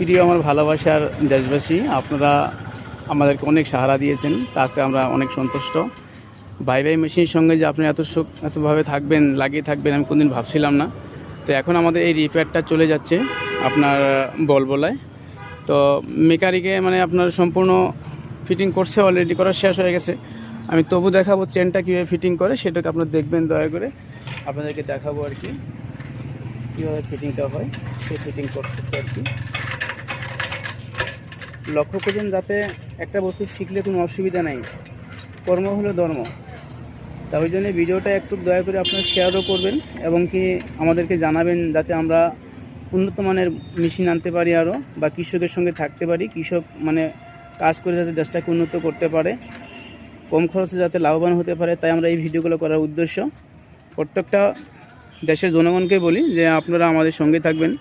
প্রিয় আমার ভালোবাসার দেশবাসী, আপনারা আমাদেরকে অনেক সাহারা দিয়েছেন, তাতে আমরা অনেক সন্তুষ্ট। ভাই মেশিনের সঙ্গে যে আপনি এতভাবে থাকবেন, লাগিয়ে থাকবেন, আমি কোনদিন ভাবছিলাম না। তো এখন আমাদের এই রিপেয়ারটা চলে যাচ্ছে আপনার বলবলায়। তো মেকানিকে মানে আপনার সম্পূর্ণ ফিটিং করছে, অলরেডি করা শেষ হয়ে গেছে। আমি তবু দেখাবো চেনটা কীভাবে ফিটিং করে, সেটাকে আপনারা দেখবেন দয়া করে। আপনাদেরকে দেখাবো আর কি কীভাবে ফিটিংটা হয়, সে ফিটিং করতেছে আর কি। লক্ষ্য করবেন যাতে একটা বস্তু শিখলে কোনো অসুবিধা নাই, কর্ম হলো ধর্ম। তা ওই জন্য ভিডিওটা একটু দয়া করে আপনারা শেয়ারও করবেন এবং কি আমাদেরকে জানাবেন, যাতে আমরা উন্নত মানের মেশিন আনতে পারি আরও, বা কৃষকের সঙ্গে থাকতে পারি। কৃষক মানে কাজ করে যাতে দেশটাকে উন্নত করতে পারে, কম খরচে যাতে লাভবান হতে পারে, তাই আমরা এই ভিডিওগুলো করার উদ্দেশ্য। প্রত্যেকটা দেশের জনগণকে বলি যে আপনারা আমাদের সঙ্গে থাকবেন।